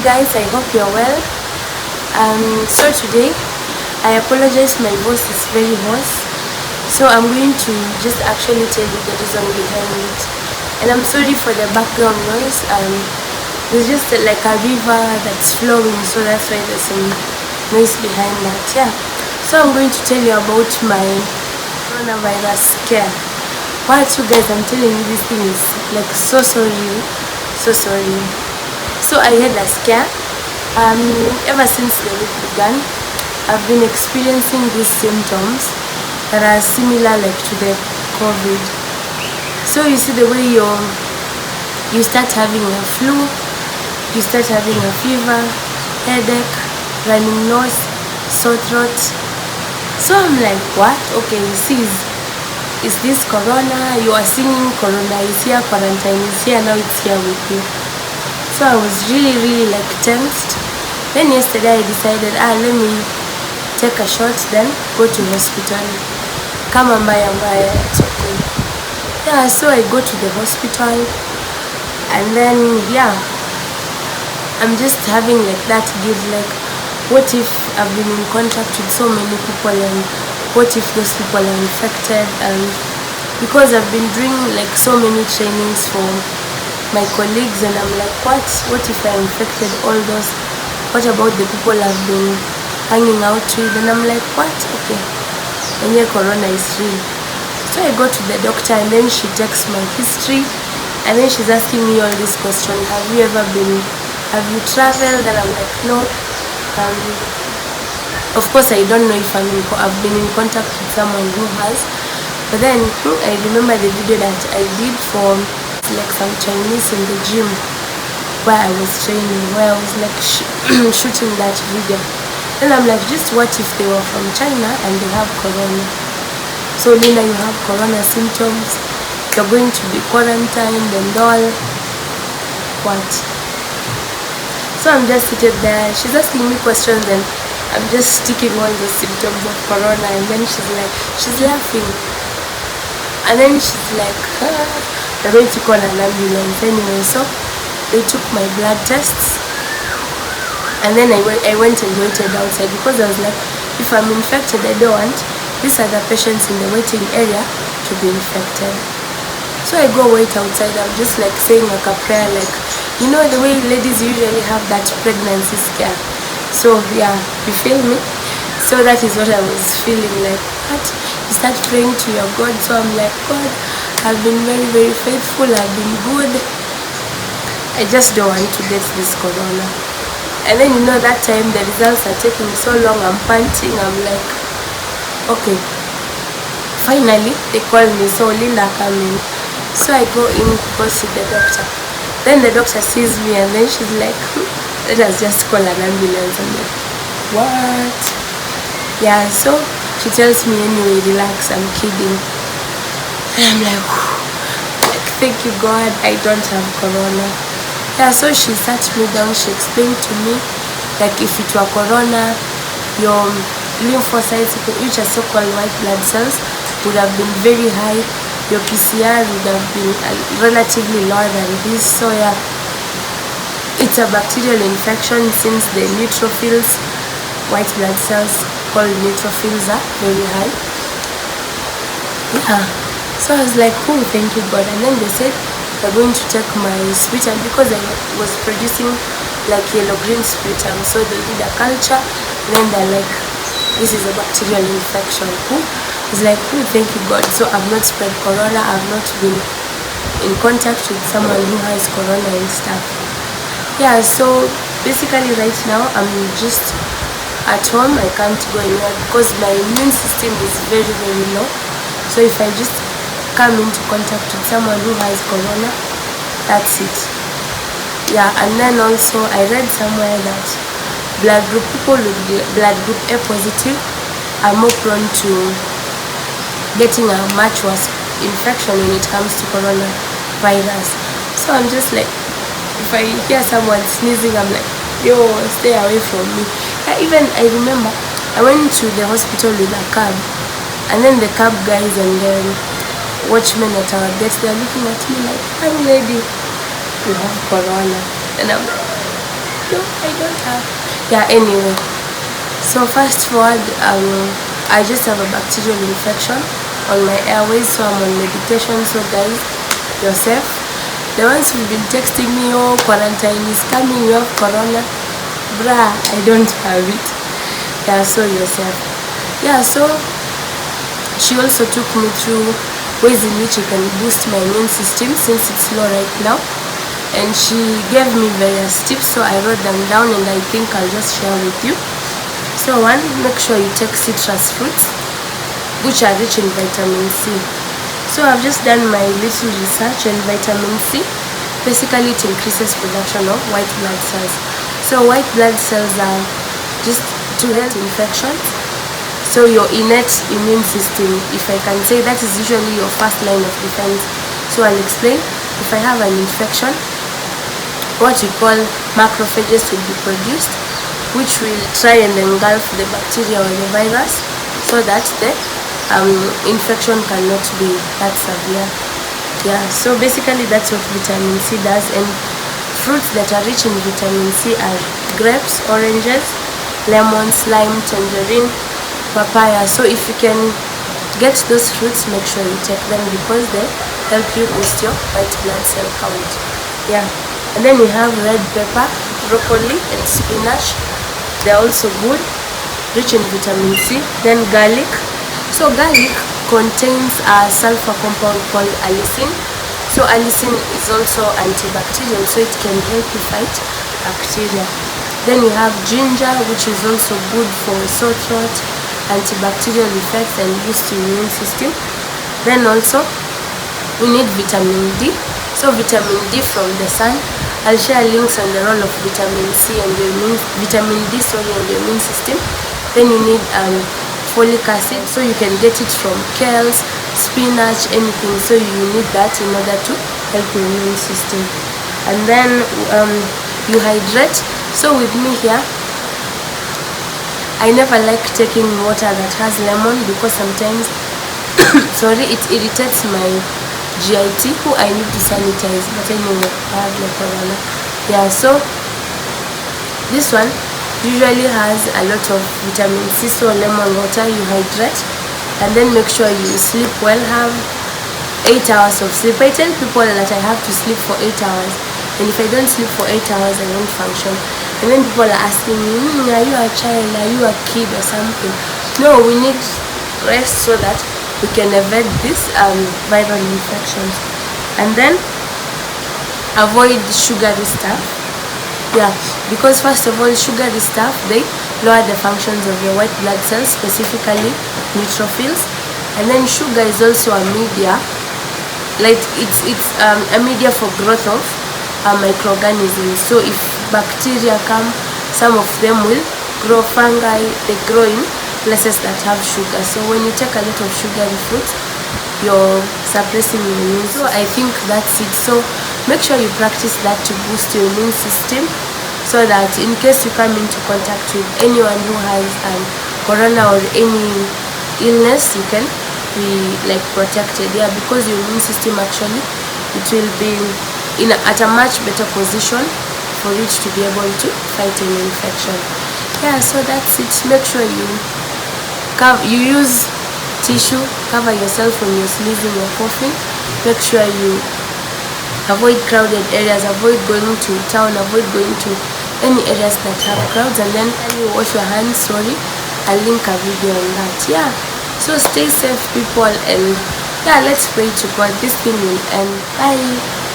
guys, I hope you're well. So today I apologize, my voice is very hoarse, so I'm going to just actually tell you the reason behind it. And I'm sorry for the background noise. There's just like a river that's flowing, so that's why there's some noise behind that. Yeah, so I'm going to tell you about my coronavirus scare. What, you guys, I'm telling you, this thing is like so sorry. So I had a scare. Ever since the week began, I've been experiencing these symptoms that are similar like to the COVID. So you see, the way you start having a flu, you start having a fever, headache, running nose, sore throat. So I'm like, what? Okay, is this corona? You are singing corona is here, quarantine is here, now it's here with you. So I was really like tensed. Then yesterday I decided, let me take a shot, then go to hospital. Kama mbaya, it's okay. Yeah, so I go to the hospital, and then I'm just having like that guilt, like what if I've been in contact with so many people, and what if those people are infected? And because I've been doing like so many trainings for my colleagues, and I'm like, what if I infected all those? What about the people I've been hanging out with? And I'm like, what? Okay, and yeah, corona is real. So I go to the doctor, and then she takes my history, and then she's asking me all these questions. Have you traveled? And I'm like, no. Of course I don't know if I've been in contact with someone who has. But then I remember the video that I did for like some Chinese in the gym where I was training, where I was like shooting that video. Then I'm like, just what if they were from China and they have corona? So Lina, you have corona symptoms, you're going to be quarantined and all. What? So I'm just seated there, she's asking me questions, and I'm just sticking all the symptoms of corona, and then she's laughing. And then she's like, they're going to call an ambulance anyway. So they took my blood tests, and then I went and waited outside, because I was like, if I'm infected, I don't want these other patients in the waiting area to be infected. So I go wait outside. I'm just like saying like a prayer, like, you know, the way ladies usually have that pregnancy scare. So yeah, you feel me? So that is what I was feeling like. What? You start praying to your God. So I'm like, God, I've been very faithful, I've been good, I just don't want to get this corona. And then, you know, that time the results are taking so long, I'm panting. I'm like, okay, finally they call me. So Linda, come in. So I go in, go see the doctor. Then the doctor sees me, and then she's like, let us just call an ambulance. I'm like, what? Yeah, so she tells me, anyway, relax, I'm kidding. And I'm like, thank you God, I don't have corona. Yeah, so she sat me down, she explained to me, like, if it were corona, your lymphocytes, which are so-called white blood cells, would have been very high. Your PCR would have been relatively lower than this. So yeah, it's a bacterial infection, since the neutrophils, white blood cells called neutrophils, are very high. Yeah, so I was like, oh, thank you God. And then they said they're going to take my sputum, because I was producing like yellow-green sputum. So they did a culture, and then they're like, this is a bacterial infection. I was like, oh, thank you God. So I've not spread corona, I've not been in contact with someone who has corona and stuff. Yeah, so basically right now I'm just at home. I can't go anywhere because my immune system is very low. So if I just come into contact with someone who has corona, that's it. Yeah, and then also I read somewhere that people with blood group A positive are more prone to getting a much worse infection when it comes to coronavirus. So I'm just like, if I hear someone sneezing, I'm like, yo, stay away from me. Even I remember I went to the hospital with a cab, and then the cab guys and the watchmen at our gate, they're looking at me like, I'm lady, you have corona. And I'm like, no, I don't have. Yeah, anyway, so fast forward, I just have a bacterial infection on my airways, so I'm on medication. So guys, yourself, the ones who've been texting me, oh, quarantine is coming, you have corona, bruh, I don't have it. Yeah, so yourself. Yeah, so she also took me through ways in which I can boost my immune system since it's low right now, and she gave me various tips, so I wrote them down and I think I'll just share with you. So one, make sure you take citrus fruits which are rich in vitamin C. So I've just done my little research, and vitamin C, basically it increases production of white blood cells. So white blood cells are just to help infections. So your innate immune system, if I can say, that is usually your first line of defense. So I'll explain. If I have an infection, what we call macrophages will be produced, which will try and engulf the bacteria or the virus so that the infection cannot be that severe. Yeah, so basically that's what vitamin C does. And fruits that are rich in vitamin C are grapes, oranges, lemons, lime, tangerine, papaya. So if you can get those fruits, make sure you take them because they help you boost your white blood cell count. Yeah, and then we have red pepper, broccoli, and spinach. They're also good, rich in vitamin C. Then garlic. So garlic contains a sulfur compound called allicin. So allicin is also antibacterial, so it can help you fight bacteria. Then you have ginger, which is also good for sore throat, antibacterial effects, and boost immune system. Then also we need vitamin D. So vitamin D from the sun. I'll share links on the role of vitamin C and vitamin D, and the immune system. Then you need folic acid, so you can get it from kales, spinach, anything. So you need that in order to help your immune system. And then you hydrate. So with me here, I never like taking water that has lemon because sometimes sorry, it irritates my GIT, who I need to sanitize. But anyway, I have no corona. Yeah, so this one usually has a lot of vitamin C. So lemon water, you hydrate, and then make sure you sleep well. Have 8 hours of sleep. I tell people that I have to sleep for 8 hours, and if I don't sleep for 8 hours, I won't function. And then people are asking me, are you a child, are you a kid or something? No, we need rest so that we can evade these viral infections. And then avoid sugary stuff. Yeah, because first of all, sugary stuff, they lower the functions of your white blood cells, specifically neutrophils. And then sugar is also a media, like it's a media for growth of microorganisms. So if bacteria come, some of them will grow. Fungi, they grow in places that have sugar. So when you take a lot of sugary foods, you're suppressing your immune. So I think that's it. So make sure you practice that to boost your immune system, so that in case you come into contact with anyone who has corona or any illness, you can be like protected. Yeah, because your immune system actually, it will be at a much better position for it to be able to fight an infection. Yeah, so that's it. Make sure you use tissue, cover yourself when you're sneezing or coughing. Make sure you avoid crowded areas, avoid going to town, avoid going to any areas that have crowds, and then you wash your hands. Sorry, I'll link a video on that. Yeah, so stay safe, people, and yeah, let's pray to God this thing will end. Bye.